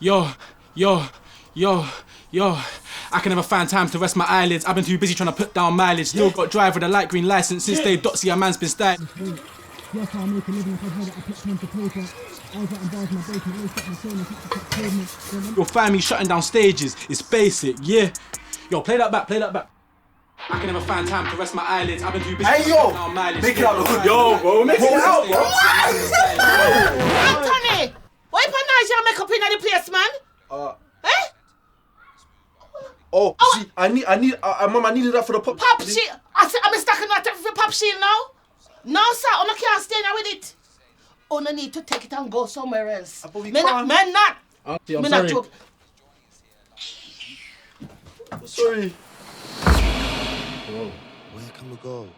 Yo, yo, yo, yo. I can never find time to rest my eyelids. I've been too busy trying to put down mileage. Still got drive with a light green license. Since day Dotsy, a man's been style. Yes, I make a living if I've had it, I put pen to paper. I was out bars in my basement, always got my phone and kept pavement. You'll find me shutting down stages. It's basic, yeah. Yo, play that back, play that back. I can never find time to rest my eyelids. I've been too busy Hey yo, down mileage. make it out the hood. Yo, bro, make it out, bro. Anthony, why you nice your makeup in the place, man? Eh? Oh, see, Mum, I needed that for the pop. Pop shield. I'm stacking that for pop shield now. No, sir, I can't stay now with it. Oh, no need to take it and go somewhere else. But we Me can't. not. Auntie, I'm Me sorry. not joke. Sorry. Where can we go?